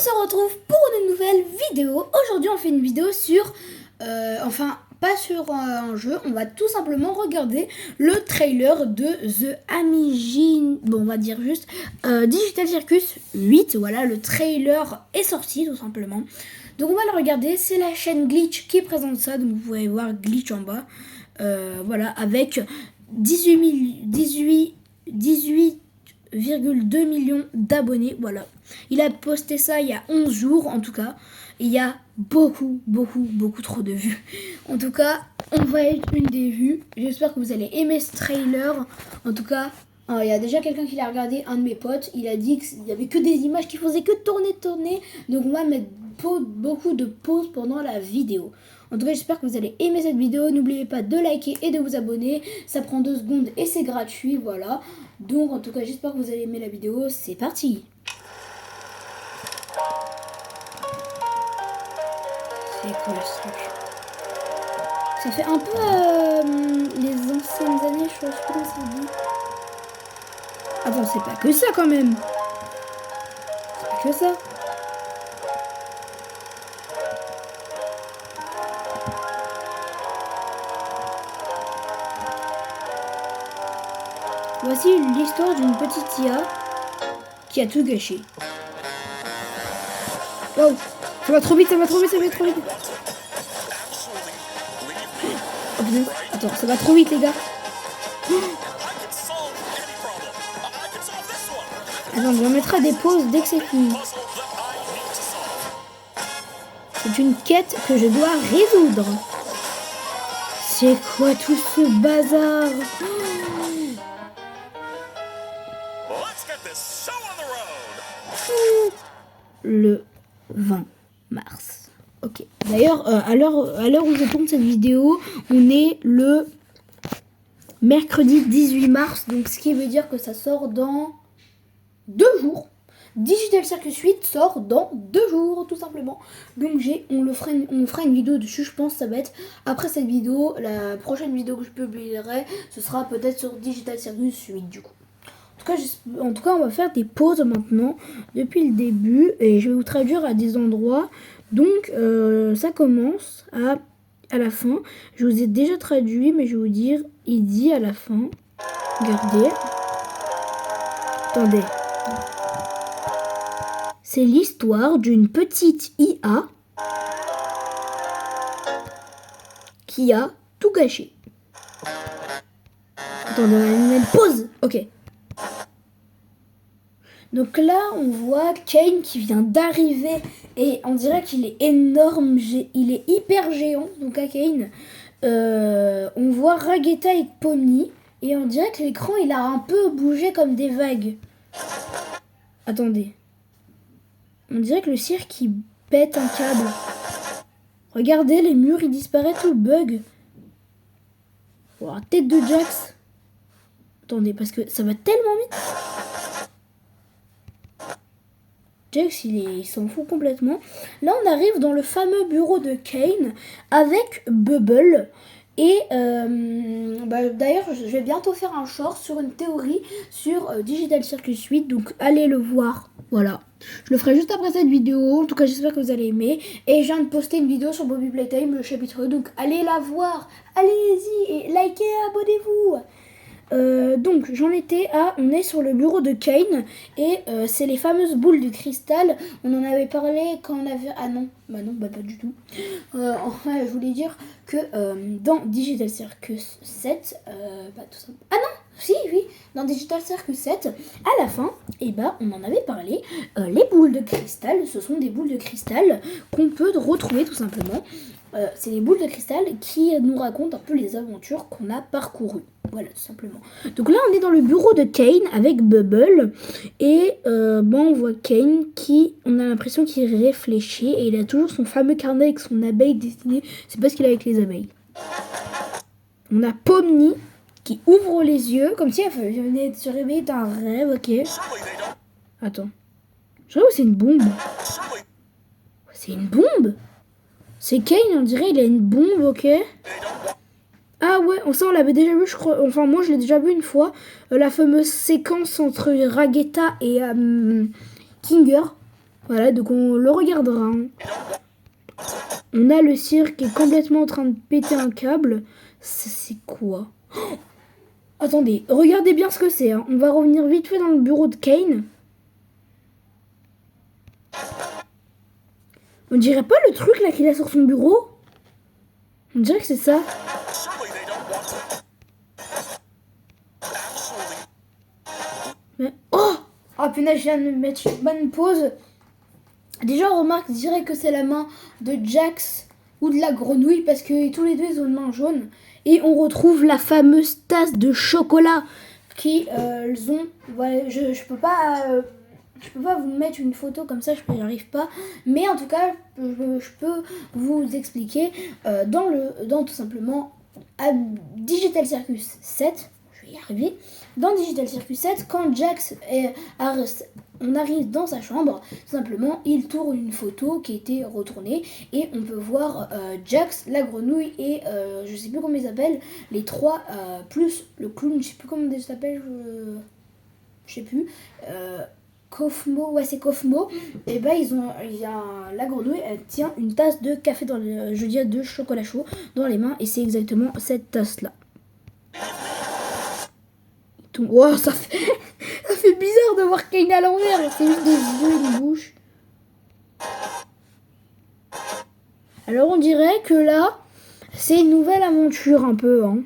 se retrouve pour une nouvelle vidéo. Aujourd'hui on fait une vidéo sur, pas sur un jeu, on va tout simplement regarder le trailer de The Amazing, on va dire juste Digital Circus 8, voilà, le trailer est sorti tout simplement. Donc on va le regarder, c'est la chaîne Glitch qui présente ça, donc vous pouvez voir Glitch en bas, voilà, avec 18,2 millions d'abonnés, voilà. Il a posté ça il y a 11 jours en tout cas. Il y a beaucoup trop de vues. En tout cas, on va être une des vues. J'espère que vous allez aimer ce trailer. En tout cas, il y a déjà quelqu'un qui l'a regardé, un de mes potes. Il a dit qu'il n'y avait que des images qui faisaient que tourner. Donc on va mettre beaucoup de pauses pendant la vidéo. En tout cas, j'espère que vous allez aimer cette vidéo. N'oubliez pas de liker et de vous abonner. Ça prend 2 secondes et c'est gratuit, voilà. Donc en tout cas, j'espère que vous allez aimer la vidéo. C'est parti. C'est quoi ce truc? Ça fait un peu les anciennes années, je sais pas comment ça dit. Attends, c'est pas que ça quand même. C'est pas que ça. Voici l'histoire d'une petite IA qui a tout gâché. Wow, ça va trop vite. Oh putain, attends, ça va trop vite les gars. Attends, on mettra des pauses dès que c'est fini. C'est une quête que je dois résoudre. C'est quoi tout ce bazar? Le 20 mars. Ok. D'ailleurs, à l'heure où je tourne cette vidéo, on est le mercredi 18 mars. Donc, ce qui veut dire que ça sort dans 2 jours. Digital Circus 8 sort dans 2 jours, tout simplement. Donc, on fera une vidéo dessus. Je pense que ça va être après cette vidéo. La prochaine vidéo que je publierai, ce sera peut-être sur Digital Circus 8, du coup. En tout cas, on va faire des pauses maintenant depuis le début et je vais vous traduire à des endroits. Donc, ça commence à la fin. Je vous ai déjà traduit, mais je vais vous dire, il dit à la fin, regardez, attendez, c'est l'histoire d'une petite IA qui a tout gâché. Attendez, une pause, ok. Donc là, on voit Kane qui vient d'arriver et on dirait qu'il est énorme, il est hyper géant. Donc à Kane, on voit Raggetta et Pony et on dirait que l'écran il a un peu bougé comme des vagues. Attendez, on dirait que le cirque il pète un câble. Regardez, les murs ils disparaissent, tout bug. Oh, tête de Jax. Attendez, parce que ça va tellement vite. Jax, il s'en fout complètement. Là, on arrive dans le fameux bureau de Kane avec Bubble. Et d'ailleurs, je vais bientôt faire un short sur une théorie sur Digital Circus 8. Donc, allez le voir. Voilà. Je le ferai juste après cette vidéo. En tout cas, j'espère que vous allez aimer. Et je viens de poster une vidéo sur Bobby Playtime, le chapitre 2. Donc, allez la voir. Allez-y et likez, abonnez-vous. Donc on est sur le bureau de Kane et c'est les fameuses boules de cristal. On en avait parlé quand on avait... Ah non, pas du tout. Enfin, je voulais dire que dans Digital Circus 7, tout ça... Ah non, oui, dans Digital Circus 7, à la fin, on en avait parlé. Les boules de cristal, ce sont des boules de cristal qu'on peut retrouver tout simplement. C'est les boules de cristal qui nous racontent un peu les aventures qu'on a parcourues. Voilà, tout simplement. Donc là, on est dans le bureau de Kane avec Bubble. Et on voit Kane on a l'impression qu'il réfléchit. Et il a toujours son fameux carnet avec son abeille destinée. C'est parce qu'il est avec les abeilles. On a Pomni qui ouvre les yeux. Comme si elle venait de se réveiller d'un rêve, ok. Attends. Je crois que c'est une bombe. C'est une bombe? C'est Kane, on dirait, il a une bombe, ok. Ah ouais, ça on l'avait déjà vu, je crois. Enfin, moi je l'ai déjà vu une fois. La fameuse séquence entre Raggetta et Kinger. Voilà, donc on le regardera. Hein. On a le cirque qui est complètement en train de péter un câble. C'est quoi? Oh, attendez, regardez bien ce que c'est. Hein. On va revenir vite fait dans le bureau de Kane. On dirait pas le truc là qu'il a sur son bureau? On dirait que c'est ça. Mais... Oh! Ah punaise, je viens de me mettre une bonne pause. Déjà, on remarque, je dirais que c'est la main de Jax ou de la grenouille parce que tous les deux ils ont une main jaune. Et on retrouve la fameuse tasse de chocolat qui ont. Voilà, je peux pas. Je peux pas vous mettre une photo comme ça, j'y arrive pas. Mais en tout cas, je peux vous expliquer dans tout simplement à Digital Circus 7. Je vais y arriver. Dans Digital Circus 7, quand Jax on arrive dans sa chambre, tout simplement, il tourne une photo qui a été retournée et on peut voir Jax, la grenouille et je sais plus comment ils s'appellent, les trois plus le clown, je sais plus comment ils s'appellent, je sais plus. Kofmo, ouais c'est Kofmo, et ben la grenouille elle tient une tasse de café de chocolat chaud dans les mains et c'est exactement cette tasse là. Wow, ça fait bizarre de voir Kane à l'envers, c'est juste des yeux, une bouche. Alors on dirait que là c'est une nouvelle aventure un peu hein.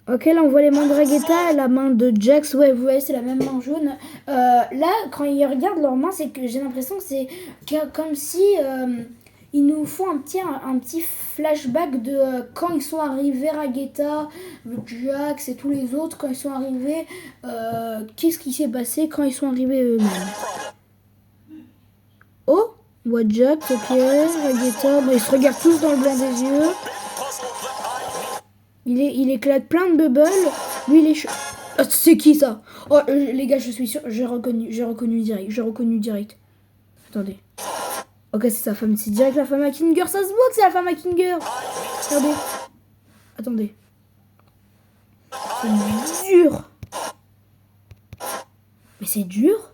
Ok, là on voit les mains de Raghetta et la main de Jax. Ouais, vous voyez, c'est la même main jaune. Là, quand ils regardent leurs mains, c'est que j'ai l'impression que c'est comme si ils nous font un petit flashback de quand ils sont arrivés, Raghetta, Jax et tous les autres, quand ils sont arrivés, qu'est-ce qui s'est passé quand ils sont arrivés eux-mêmes. Oh, on voit Jax, ok, Raghetta, ils se regardent tous dans le blanc des yeux. Il éclate plein de bubbles. Lui, il est ah, c'est qui ça? Oh, les gars, je suis sûr. J'ai reconnu direct. Attendez. Ok, c'est sa femme. C'est direct la femme à Kinger. Ça se voit que c'est la femme à Kinger. Regardez. Attendez. C'est dur. Mais c'est dur.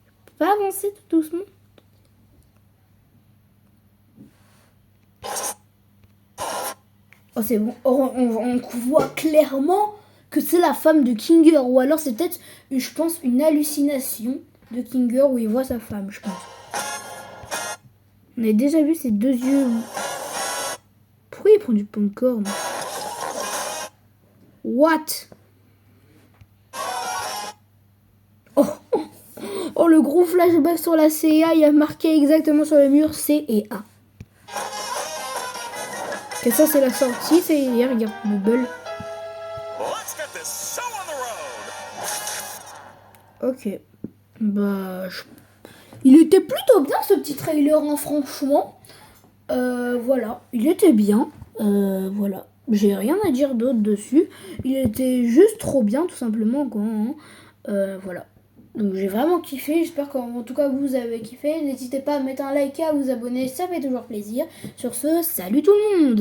Je peux pas avancer tout doucement. Oh, c'est bon. On voit clairement que c'est la femme de Kinger. Ou alors c'est peut-être, je pense, une hallucination de Kinger où il voit sa femme, je pense. On a déjà vu ses deux yeux. Pourquoi il prend du popcorn? What? Oh, le gros flashback sur la CIA, il y a marqué exactement sur le mur C et A. Et ça, c'est la sortie. C'est hier, regarde, Bubble. Ok. Bah, il était plutôt bien ce petit trailer, hein, franchement. Voilà, il était bien. Voilà, j'ai rien à dire d'autre dessus. Il était juste trop bien, tout simplement, quoi. Hein. Voilà. Donc j'ai vraiment kiffé, j'espère qu'en tout cas vous avez kiffé. N'hésitez pas à mettre un like et à vous abonner, ça fait toujours plaisir. Sur ce, salut tout le monde!